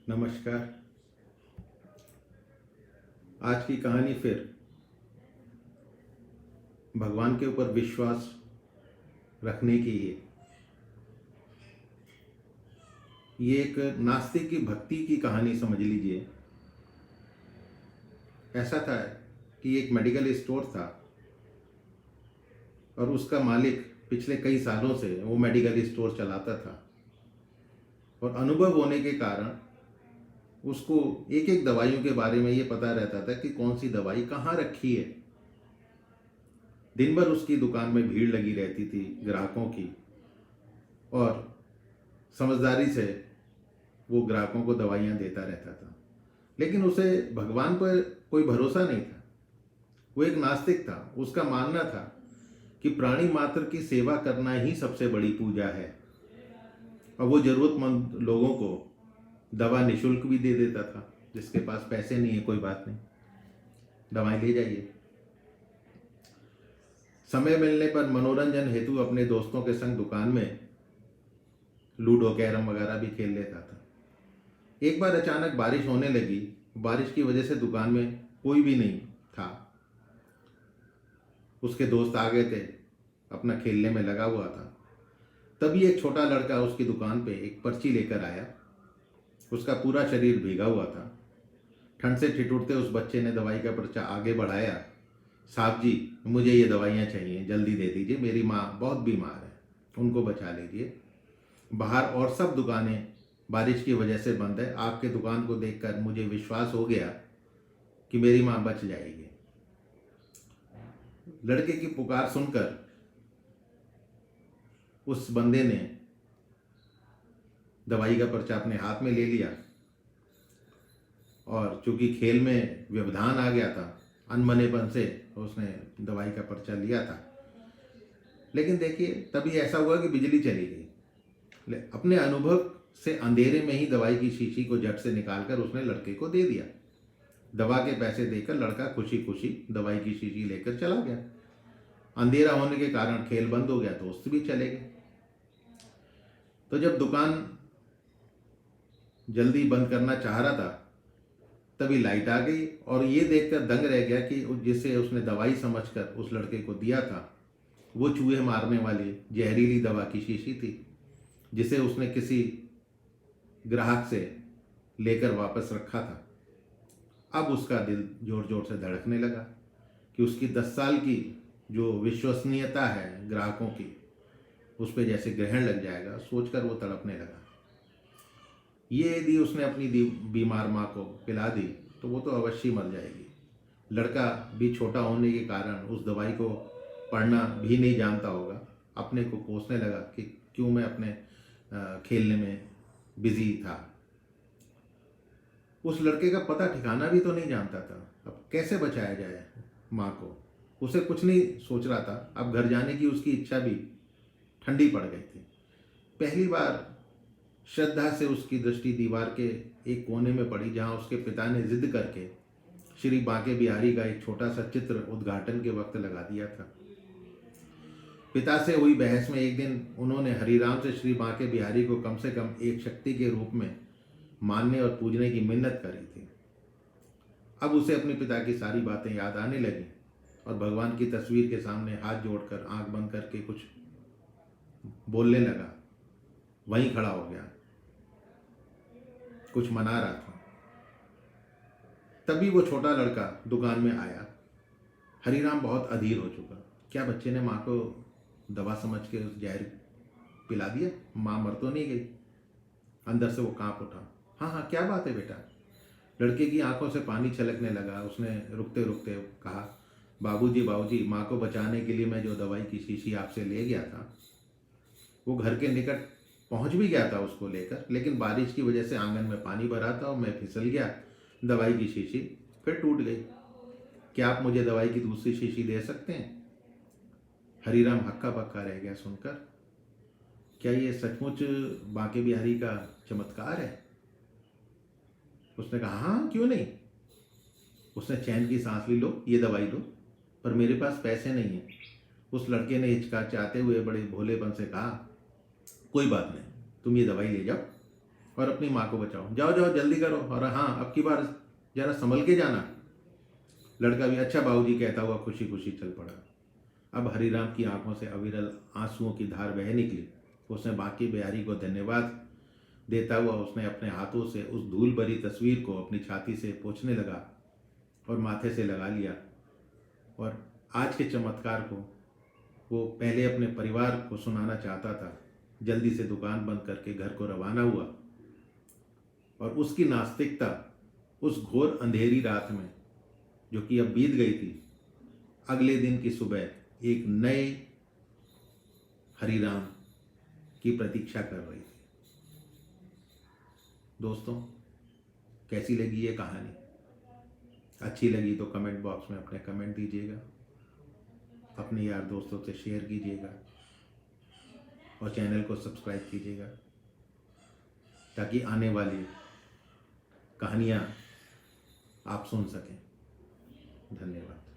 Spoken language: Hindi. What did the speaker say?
नमस्कार। आज की कहानी फिर भगवान के ऊपर विश्वास रखने की है। ये एक नास्तिक की भक्ति की कहानी समझ लीजिए। ऐसा था कि एक मेडिकल स्टोर था और उसका मालिक पिछले कई सालों से वो मेडिकल स्टोर चलाता था और अनुभव होने के कारण उसको एक एक दवाइयों के बारे में ये पता रहता था कि कौन सी दवाई कहाँ रखी है। दिन भर उसकी दुकान में भीड़ लगी रहती थी ग्राहकों की और समझदारी से वो ग्राहकों को दवाइयाँ देता रहता था। लेकिन उसे भगवान पर कोई भरोसा नहीं था। वो एक नास्तिक था। उसका मानना था कि प्राणी मात्र की सेवा करना ही सबसे बड़ी पूजा है और वो ज़रूरतमंद लोगों को दवा निःशुल्क भी दे देता था। जिसके पास पैसे नहीं है कोई बात नहीं, दवाएं ले जाइए। समय मिलने पर मनोरंजन हेतु अपने दोस्तों के संग दुकान में लूडो कैरम वगैरह भी खेल लेता था। एक बार अचानक बारिश होने लगी। बारिश की वजह से दुकान में कोई भी नहीं था। उसके दोस्त आ गए थे, अपना खेलने में लगा हुआ था। तभी एक छोटा लड़का उसकी दुकान पे एक पर्ची लेकर आया। उसका पूरा शरीर भीगा हुआ था। ठंड से ठिठुरते उस बच्चे ने दवाई का पर्चा आगे बढ़ाया। साहब जी, मुझे ये दवाइयाँ चाहिए, जल्दी दे दीजिए, मेरी माँ बहुत बीमार है, उनको बचा लीजिए। बाहर और सब दुकानें बारिश की वजह से बंद है। आपके दुकान को देखकर मुझे विश्वास हो गया कि मेरी माँ बच जाएगी। लड़के की पुकार सुनकर उस बंदे ने दवाई का पर्चा अपने हाथ में ले लिया और चूंकि खेल में व्यवधान आ गया था, अनमनेपन से उसने दवाई का पर्चा लिया था। लेकिन देखिए, तभी ऐसा हुआ कि बिजली चली गई। अपने अनुभव से अंधेरे में ही दवाई की शीशी को झट से निकालकर उसने लड़के को दे दिया। दवा के पैसे देकर लड़का खुशी खुशी दवाई की शीशी लेकर चला गया। अंधेरा होने के कारण खेल बंद हो गया, दोस्त भी चले गए। तो जब दुकान जल्दी बंद करना चाह रहा था, तभी लाइट आ गई और ये देखकर दंग रह गया कि जिसे उसने दवाई समझकर उस लड़के को दिया था, वो चूहे मारने वाली जहरीली दवा की शीशी थी, जिसे उसने किसी ग्राहक से लेकर वापस रखा था। अब उसका दिल जोर जोर से धड़कने लगा कि उसकी 10 साल की जो विश्वसनीयता है ग्राहकों की, उस पर जैसे ग्रहण लग जाएगा। सोचकर वो तड़पने लगा। ये यदि उसने अपनी बीमार माँ को पिला दी तो वो तो अवश्य मर जाएगी। लड़का भी छोटा होने के कारण उस दवाई को पढ़ना भी नहीं जानता होगा। अपने को कोसने लगा कि क्यों मैं अपने खेलने में बिजी था। उस लड़के का पता ठिकाना भी तो नहीं जानता था। अब कैसे बचाया जाए माँ को, उसे कुछ नहीं सोच रहा था। अब घर जाने की उसकी इच्छा भी ठंडी पड़ गई थी। पहली बार श्रद्धा से उसकी दृष्टि दीवार के एक कोने में पड़ी, जहाँ उसके पिता ने जिद करके श्री बांके बिहारी का एक छोटा सा चित्र उद्घाटन के वक्त लगा दिया था। पिता से हुई बहस में एक दिन उन्होंने हरिराम से श्री बांके बिहारी को कम से कम एक शक्ति के रूप में मानने और पूजने की मिन्नत करी थी। अब उसे अपने पिता की सारी बातें याद आने लगी और भगवान की तस्वीर के सामने हाथ जोड़कर आंख बंद करके कुछ बोलने लगा। वहीं खड़ा हो गया, कुछ मना रहा था। तभी वो छोटा लड़का दुकान में आया। हरिराम बहुत अधीर हो चुका। क्या बच्चे ने माँ को दवा समझ के उस जहर पिला दिया? माँ मर तो नहीं गई? अंदर से वो कांप उठा। हाँ हाँ, क्या बात है बेटा? लड़के की आंखों से पानी छलकने लगा। उसने रुकते रुकते कहा, बाबूजी बाबूजी, माँ को बचाने के लिए मैं जो दवाई की शीशी आपसे ले गया था, वो घर के निकट पहुंच भी गया था उसको लेकर, लेकिन बारिश की वजह से आंगन में पानी भरा था और मैं फिसल गया। दवाई की शीशी फिर टूट गई। क्या आप मुझे दवाई की दूसरी शीशी दे सकते हैं? हरिराम हक्का बक्का रह गया सुनकर। क्या ये सचमुच बांके बिहारी का चमत्कार है? उसने कहा, हाँ क्यों नहीं। उसने चैन की सांस ली, लो ये दवाई लो, पर मेरे पास पैसे नहीं है। उस लड़के ने हिचकिचाते हुए बड़े भोलेपन से कहा, कोई बात नहीं, तुम ये दवाई ले जाओ, और अपनी माँ को बचाओ। जाओ जाओ जल्दी करो, और हाँ अब की बार जरा संभल के जाना। लड़का भी अच्छा बाबूजी कहता हुआ खुशी खुशी चल पड़ा। अब हरिराम की आंखों से अविरल आंसुओं की धार बह निकली। उसने बाकी बिहारी को धन्यवाद देता हुआ उसने अपने हाथों से उस धूल भरी तस्वीर को अपनी छाती से पोंछने लगा और माथे से लगा लिया। और आज के चमत्कार को वो पहले अपने परिवार को सुनाना चाहता था। जल्दी से दुकान बंद करके घर को रवाना हुआ। और उसकी नास्तिकता उस घोर अंधेरी रात में, जो कि अब बीत गई थी, अगले दिन की सुबह एक नए हरिराम की प्रतीक्षा कर रही थी। दोस्तों, कैसी लगी ये कहानी? अच्छी लगी तो कमेंट बॉक्स में अपने कमेंट दीजिएगा, अपने यार दोस्तों से शेयर कीजिएगा और चैनल को सब्सक्राइब कीजिएगा ताकि आने वाली कहानियाँ आप सुन सकें। धन्यवाद।